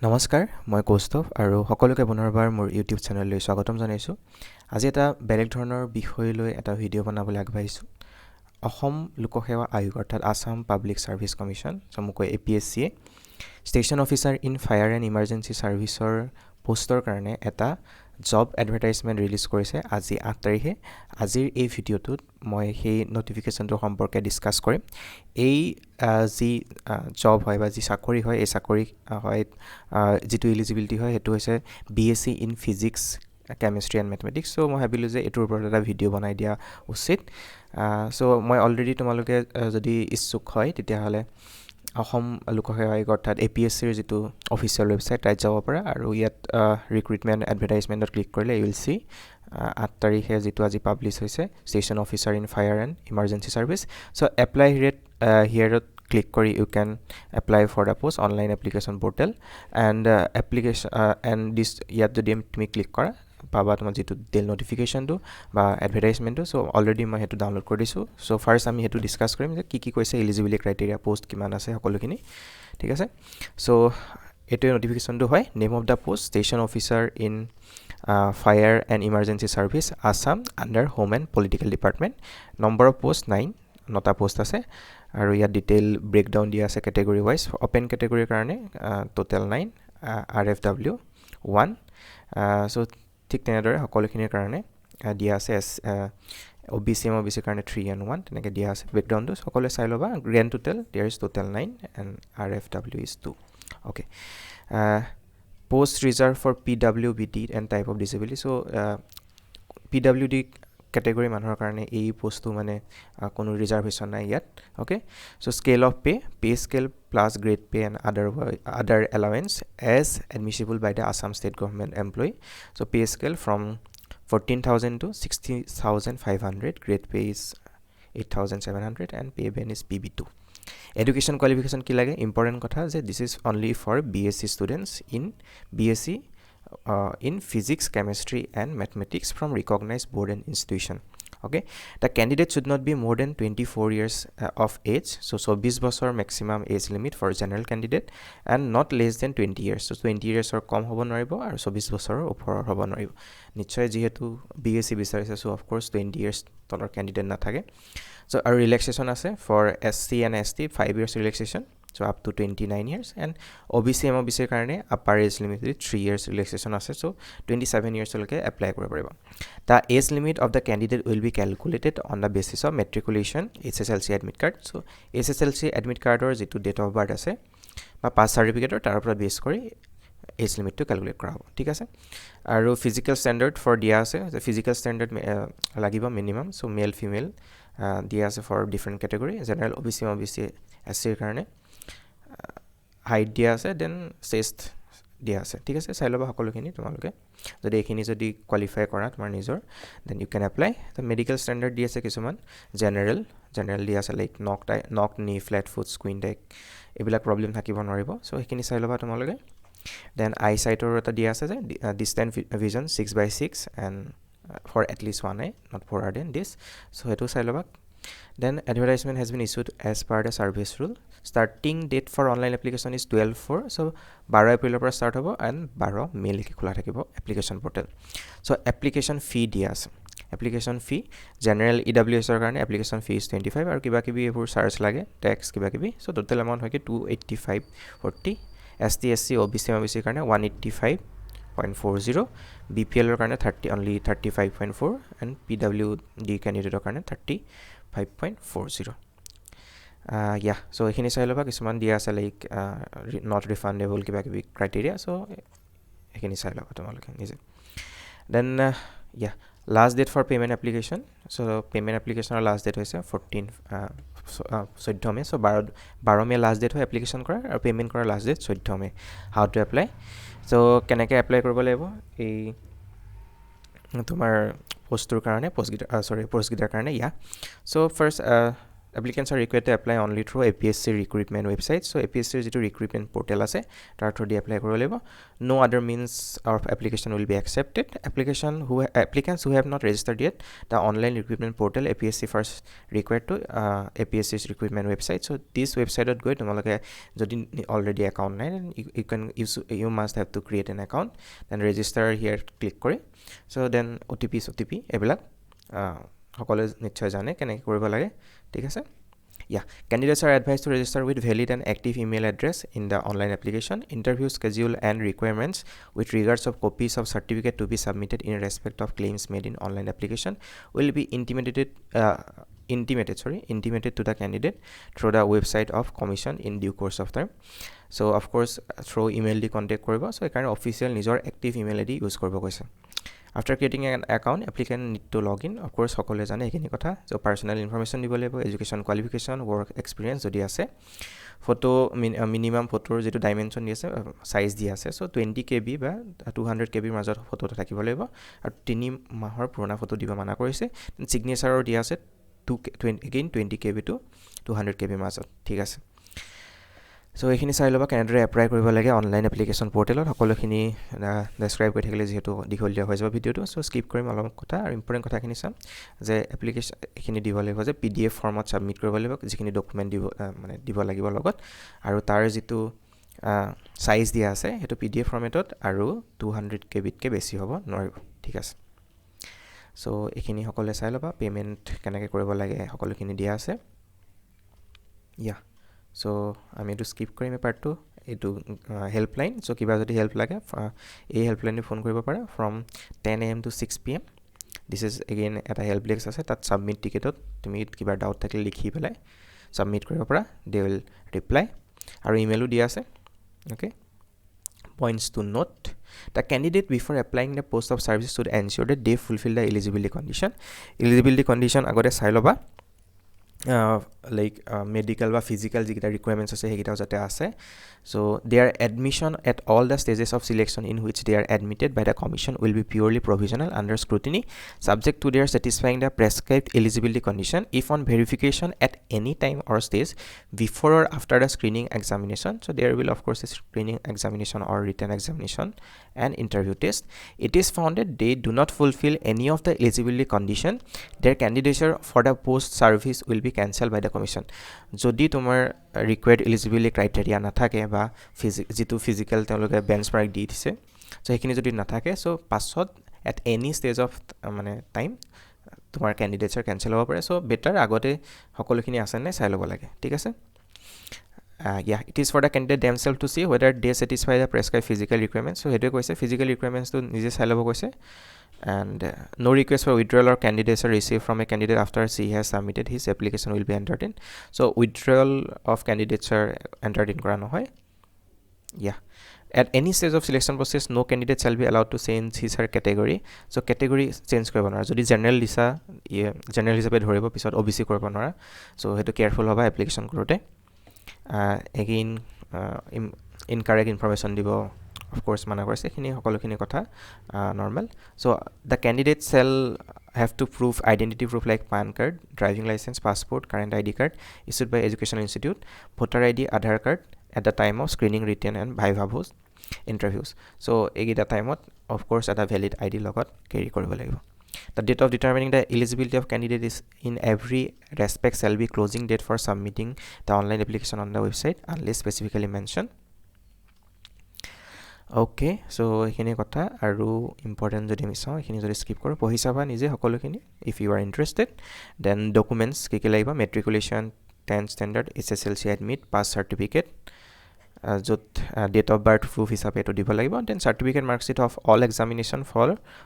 নমস্কাৰ মই কৌস্তভ আৰু সকলোকে পুনৰবাৰ মোৰ ইউটিউব চেনেললৈ স্বাগতম জনাইছোঁ। আজি এটা বেলেগ ধৰণৰ বিষয় লৈ এটা ভিডিঅ' বনাবলৈ আগবাঢ়িছোঁ। অসম লোকসেৱা আয়োগ অৰ্থাৎ আসাম পাব্লিক সাৰ্ভিস কমিশ্যন চমুকৈ APSC station officer in fire and emergency সাৰ্ভিসৰ পোষ্টৰ কাৰণে এটা জব এডভাৰটাইজমেণ্ট ৰিলিজ কৰিছে আজি 8 তাৰিখে। আজিৰ এই ভিডিঅ'টোত মই সেই নটিফিকেশ্যনটোৰ সম্পৰ্কে ডিছকাছ কৰিম। এই যি জব হয় বা যি চাকৰি হয় এই চাকৰি হয় যিটো এলিজিবিলিটি হয় সেইটো হৈছে BSc in physics chemistry and mathematics. So' মই ভাবিলোঁ যে এইটোৰ ওপৰত এটা ভিডিঅ' বনাই দিয়া উচিত। চ' মই অলৰেডি তোমালোকে যদি ইচ্ছুক হয় তেতিয়াহ'লে অসম লোকসেৱা আয়োগ অৰ্থাৎ APSCৰ যিটো অফিচিয়েল ৱেবছাইট তাত যাব পাৰা আৰু ইয়াত ৰিক্ৰুইটমেণ্ট এডভাৰটাইজমেণ্টত ক্লিক কৰিলে ইউ উইল চি 8 তাৰিখে যিটো আজি পাব্লিছ হৈছে station officer in fire and emergency service. So' apply হিয়াৰত ক্লিক কৰি you can apply for the post online application portal and this ইয়াত যদি তুমি ক্লিক কৰা পাবা তোমাৰ যিটো ডিটেইল নটিফিকেশ্যনটো বা এডভাৰটাইজমেণ্টটো। চ' অলৰেডি মই সেইটো ডাউনলোড কৰি দিছোঁ। চ' ফাৰ্ষ্ট আমি সেইটো ডিছকাছ কৰিম যে কি কৈছে এলিজিবিলিটি ক্ৰাইটেৰিয়া পোষ্ট কিমান আছে সকলোখিনি ঠিক আছে। চ' এইটোৱে নটিফিকেশ্যনটো হয়। Name of the post station officer in fire and emergency service Assam under home and political department. Number of post 9টা পোষ্ট আছে আৰু ইয়াত ডিটেইল ব্ৰেকডাউন দিয়া আছে কেটেগৰী ৱাইজ। অ'পেন কেটেগৰীৰ কাৰণে টোটেল 9 RFW 1। চ' ঠিক তেনেদৰে সকলোখিনিৰ কাৰণে দিয়া আছে OBC MOBCৰ কাৰণে 3 and 1 তেনেকৈ দিয়া আছে ব্ৰেকডাউনটো সকলোৱে চাই ল'বা। Grand total there is total 9 and RFW is 2। Okay post reserve for PWD and type of disability. So' PWD category মানুহৰ কাৰণে এই পোষ্টটো মানে কোনো ৰিজাৰ্ভেশ্যন নাই ইয়াত। Okay so' scale of pay scale plus grade pay and other allowance as admissible by the Assam state government employee. So' pay scale from 14,000 to 60,500, grade pay is 8,700 and pay band is PB2. Education qualification কি লাগে important কথা যে this is only for BSc students in BSc in physics, chemistry and mathematics from recognized board and institution. Okay, the candidate should not be more than 24 years of age. So 24 বছৰ maximum age limit for general candidate and not less than 20 years. So 20 years or কম হ'ব নোৱাৰিব আৰু 24 বছৰৰ ওপৰৰ হ'ব নোৱাৰিব। নিশ্চয় যিহেতু BSc বিচাৰিছে so of course 20 years তলৰ candidate নাথাকে। So আৰু relaxation আছে for SC and ST 5 years relaxation. So up to 29 years and OBC MOBC কাৰণে upper age limit 3 years relaxation আছে। So 27 years লৈকে এপ্লাই কৰিব পাৰিব। The age limit of the candidate will be calculated on the basis of matriculation SSLC admit card. So SSLC admit cardৰ যিটো date of birth আছে বা পাছ চাৰ্টিফিকেটৰ তাৰ ওপৰত বেছ কৰি এজ লিমিটটো কেলকুলেট কৰা হ'ব ঠিক আছে। আৰু ফিজিকেল ষ্টেণ্ডাৰ্ড ফৰ দিয়া আছে যে ফিজিকেল ষ্টেণ্ডাৰ্ড লাগিব মিনিমাম। চ' মেল ফিমেল দিয়া আছে for different category general OBC MOBC SCৰ কাৰণে হাইট দিয়া আছে দেন চেষ্ট দিয়া আছে ঠিক আছে। চাই ল'বা সকলোখিনি তোমালোকে যদি এইখিনি যদি কোৱালিফাই কৰা তোমাৰ নিজৰ দেন ইউ কেন এপ্লাই। তো মেডিকেল ষ্টেণ্ডাৰ্ড দি আছে কিছুমান জেনেৰেল দিয়া আছে লাইক নক নি ফ্লেট ফুট স্কুইন টেক এইবিলাক প্ৰব্লেম থাকিব নোৱাৰিব। চ' সেইখিনি চাই ল'বা তোমালোকে। দেন আই চাইটৰ এটা দিয়া আছে যে distant vision 6/6 and for at least 1 eye not fewer than this. So' সেইটো চাই ল'বা। Then advertisement has been issued as per the service rule. Starting date for online application is 12/4. So 12 এপ্ৰিলৰ পৰা ষ্টাৰ্ট হ'ব এণ্ড 12 মেলৈকে খোলা থাকিব এপ্লিকেশ্যন পৰ্টেল। চ' application ফি দিয়া আছে। এপ্লিকেশ্যন ফি জেনেৰেল EWSৰ কাৰণে এপ্লিকেশ্যন ফি ইজ 25 আৰু কিবাকিবি এইবোৰ চাৰ্জ লাগে টেক্স কিবাকিবি। চ' টোটেল এমাউণ্ট হয় কি 285.40। ST SC OBC MOBCৰ কাৰণে 185.40। BPLৰ কাৰণে অনলি 35.4 এণ্ড PWD কেণ্ডিডেটৰ কাৰণে 35.40। চ' এইখিনি চাই ল'বা। কিছুমান দিয়া আছে লাইক নট ৰিফাণ্ডেবল কিবাকিবি ক্ৰাইটেৰিয়া। চ' এইখিনি চাই ল'বা তোমালোকে নিজে। Then last date for payment application. So' payment এপ্লিকেশ্যনৰ লাষ্ট ডেট হৈছে 14 May. So' 12 May last date হয় এপ্লিকেশ্যন কৰাৰ আৰু পে'মেণ্ট কৰাৰ last date 14 May. How to apply. So' কেনেকৈ এপ্লাই কৰিব লাগিব এই তোমাৰ পোষ্টটোৰ কাৰণে পোষ্টকেইটাৰ কাৰণে চ' first applicants are required to apply only through APSC recruitment website. So APSC jitu recruitment portal ase tar through di apply koribo laibo. No other means of application will be accepted. Applicants who have not registered yet the online recruitment portal APSC first required to APSC's recruitment website. So this website go tomaloke jodi already account nai, then you must have to create an account, then register here click kore. So then OTP ebilak সকলে নিশ্চয় জানে কেনেকৈ কৰিব লাগে ঠিক আছে Yeah, candidates are advised to register with valid and active email address in the online application. Interview schedule and requirements with regards of copies of certificate to be submitted in respect of claims made in online application will be intimated to the candidate through the website of commission in due course of time. So of course through email di contact koribo. So kind of official nijor active email ID use koribo koise. After creating an account, applicant need to log in. Of course, সকলে জানে এইখিনি কথা. So personal information দিব লাগিব, education qualification, work experience যদি আছে, photo minimum photo যেটো dimension দি আছে, size দি আছে. So 20 KB বা 200 KB মাজত photo থাকিব লাগিব আৰু 3 মাহৰ পুৰণা photo দিব মানা কৰিছে. Signature দি আছে 20 KB to 200 KB মাজত, ঠিক আছে. So এইখিনি চাই লবা কেনেদৰে এপ্লাই কৰিব লাগে অনলাইন এপ্লিকেশন পোৰ্টেলত সকলোখিনি ডেসক্ৰাইব কৰি থাকিলে যেহেতু দীঘলীয়া হৈ যাব ভিডিওটো সো স্কিপ কৰিম অলপ কথা আৰু ইম্পৰ্টেন্ট কথাখিনি চাম যে এপ্লিকেশন এখিনি দিব লাগিব যে PDF ফৰ্মত সাবমিট কৰিব লাগিব যিখিনি ডকুমেন্ট দিব লাগিব লগত আৰু তাৰ যেটো সাইজ দিয়া আছে হেতু PDF ফৰ্মেটত আৰু 200 KB কে বেছি হ'ব নোৱাৰিব ঠিক আছে সো এইখিনি সকলে চাই লবা পেমেন্ট কেনেকৈ কৰিব লাগে সকলোখিনি দিয়া আছে So আমি এটো স্কিপ কৰিম পাৰ্টটো এটো হেল্পলাইন সো কিবা যদি হেল্প লাগে এই হেল্পলাইনে ফোন কৰিব পাৰা from 10 AM to 6 PM this is again এটা হেল্প ডেস্ক আছে তাত সাবমিট টিকেটত তুমি কিবা ডাউট থাকিলে লিখি পেলাই সাবমিট কৰিব পাৰা they will reply আৰু ইমেইলো দিয়া আছে okay points to note the candidate before applying the post of service should ensure that they fulfill the eligibility condition আগতে চাই লবা like medical বা physical jikita requirements ase hegita jate ase so their admission at all the stages of selection in which they are admitted by the commission will be purely provisional under scrutiny subject to their satisfying the prescribed eligibility condition if on verification at any time or stage before or after the screening examination so there will of course a screening examination or written examination and interview test it is found that they do not fulfill any of the eligibility condition their candidature for the post service will be cancelled by the commission jodi tomar required eligibility criteria na thake ba jitu physical teloge benchmark di dise so ekini jodi na thake so passot at any stage of time tomar candidature cancel hobo pare so better agote hokolokhini ase na sai lobo lage thik ase yeah it is for the candidate themselves to see whether they satisfy the prescribed physical requirements so hetu koise physical requirements to nije sai lobo koise and no request for withdrawal or candidature received from a candidate after he has submitted his application will be entered in so withdrawal of candidature entered in kora no hoy yeah at any stage of selection process no candidate shall be allowed to change his her category so category change koribo nora jodi general lisa general hisabe dhoribo pisot OBC koribo nora so hetu careful hoba application korote again incorrect information dibo of course mana korse khini hokolokhini kotha normal so the candidate shall have to prove identity proof like PAN card driving license passport current ID card issued by educational institute voter ID Aadhaar card at the time of screening written and viva voice interviews so egita time of course at a valid ID logot carry koribo lagibo the date of determining the eligibility of candidate is in every respect shall be closing date for submitting the online application on the website unless specifically mentioned okay so ekhini kotha aru important jodi miso ekhini jodi skip koro pohi saba nije hokolokhini if you are interested then documents ki laiba matriculation 10th standard SSLC admit pass certificate jot date of birth proof hisabe to dibo laiba then certificate mark sheet of all examination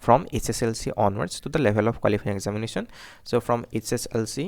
from SSLC onwards to the level of qualifying examination so from SSLC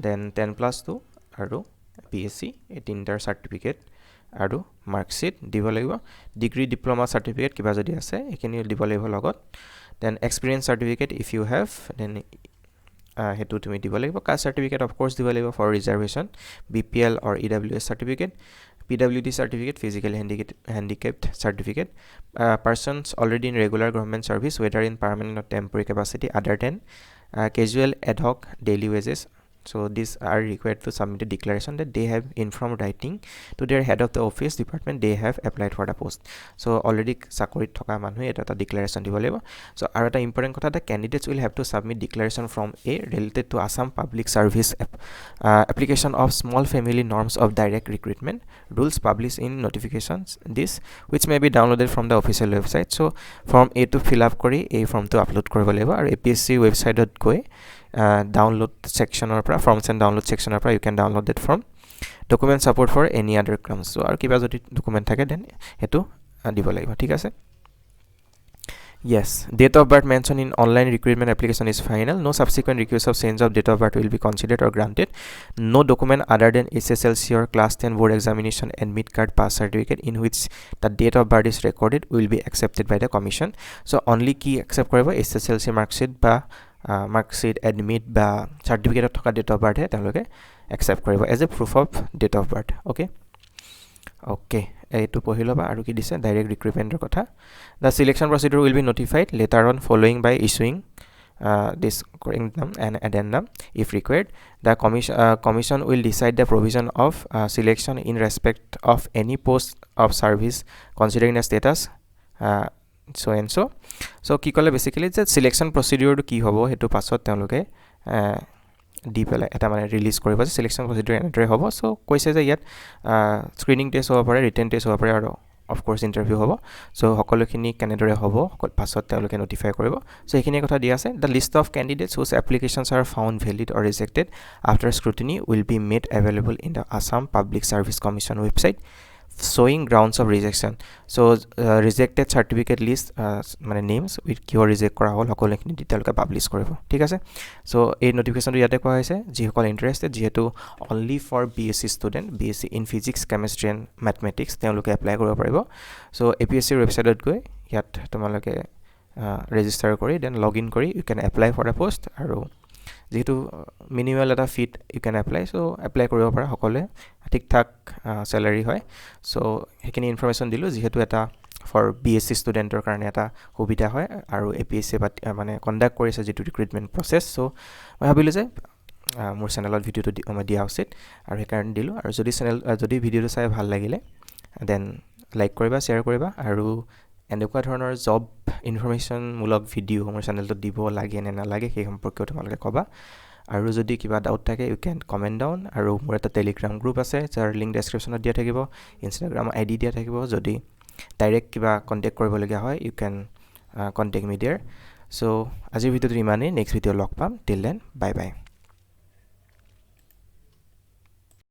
then 10+2 aru PSC 18 certificate aru mark sheet dibo laiba degree diploma certificate kiba jodi ase ekini dibo laiba logot then experience certificate if you have then hetu tumi dibo laiba caste certificate of course dibo laiba for reservation BPL or EWS certificate PWD certificate physically handicapped certificate persons already in regular government service whether in permanent or temporary capacity other than casual ad hoc daily wages So these are required to submit a declaration that they have informed writing to their head of the office department they have applied for the post. So already চাকৰিত থকা মানুহে এটা declaration দিব লাগিব. So আৰু এটা important কথা, the candidates will have to submit declaration from A related to Assam Public Service application of small family norms of direct recruitment rules published in notifications this which may be downloaded from the official website. So form A to fill up কৰি এই ফৰ্মটো upload কৰিব লাগিব আৰু APSC ৱেবছাইটত গৈ download section or forms and download section or you can download that from document support for any other claims. So আৰু কিবা যদি document থাকে then হেতু দিব লাগিব, ঠিক আছে? Yes, date of birth mentioned in online recruitment application is final. No subsequent request of change of date of birth will be considered or granted. No document other than SSLC or class 10 board examination admit card pass certificate in which the date of birth is recorded will be accepted by the commission. So only key accept koribo SSLC marksheet ba marksheet admit ba certificate thoka date of birth he taloke accept koribo as a proof of date of birth. Okay, এইটো পঢ়িলো বা আৰু কি দিছে direct ৰিক্ৰুটমেন্টৰ কথা. The selection procedure will be notified later on following by issuing this curriculum and addendum if required. The commission will decide the provision of selection in respect of any post of service considering the status so and so. So কি কলে basically যে selection procedure কি হ'ব হেতু পাছত তেওঁলোকে দি পেলাই এটা মানে ৰিলিজ কৰিব যে সিলেকশন প্ৰসিডিউৰ এন্ট্ৰি হ'ব. সো কৈছে যে ইয়াত স্ক্ৰিনিং টেষ্ট হ'ব পাৰে, ৰিটেন টেষ্ট হ'ব পাৰে আৰু অফ কোৰ্স ইন্টাৰভিউ হ'ব. সো সকলোখিনি কেনেদৰে হ'ব পাছত তেওঁলোকে নোটিফাই কৰিব. সো এইখিনি কথা দিয়া আছে. The list of candidates whose applications are found valid or rejected after scrutiny will be made available in the Assam Public Service Commission website showing grounds of rejection. So rejected certificate list মানে names with কিয় reject কৰা হ'ল সকলোখিনি ডিটেইলকে publish কৰিব, ঠিক আছে? So এই নোটিফিকেশনটো ইয়াতে কোৱা হৈছে যিসকল ইন্টাৰেষ্টেড যেহেতু only for BSc student, BSc in physics, chemistry and mathematics তেওঁলোকে এপ্লাই কৰিব পাৰিব. সো APSC ৱেবছাইটত গৈ ইয়াত তোমালোকে ৰেজিষ্টাৰ কৰি দেন লগইন কৰি you can apply for a post আৰু যেহেতু মিনিমাল এটা feet you can apply. So apply কৰিব পৰা সকলে ঠিক ঠাক স্যালাৰি হয়. সো হেখিনি ইনফৰমেশন দিলো যেহেতু এটা ফৰ BSc ষ্টুডেন্টৰ কাৰণে এটা সুবিধা হয় আৰু APSC মানে কন্ডাক্ট কৰিছে যেটো ৰিক্ৰুটমেন্ট প্ৰসেস. সো মই ভাবিলো যে মোৰ চেনেলত ভিডিওটো দিয়া উচিত আৰু হেকাৰণ দিলো. আৰু যদি ভিডিওটো চাই ভাল লাগিলে দেন লাইক কৰিবা, শেয়াৰ কৰিবা আৰু এনেকুৱা ধৰণৰ জব ইনফৰমেশন মূলক ভিডিও মোৰ চেনেলটো দিব লাগে নে নালাগে সেই সম্পৰ্কে তোমালোকে কবা. আৰু যদি কিবা ডাউট থাকে you can comment down আৰু মোৰ এটা টেলিগ্ৰাম গ্ৰুপ আছে যাৰ লিংক ডেসক্ৰিপচনত দিয়া থাকিব, ইনষ্টাগ্ৰাম আইডি দিয়া থাকিব. যদি ডাইৰেক্ট কিবা কন্টাক্ট কৰিব লগা হয় you can contact me there. So আজিৰ ভিডিওটো ইমানেই, নেক্সট ভিডিও লগ পাম. Till then bye bye.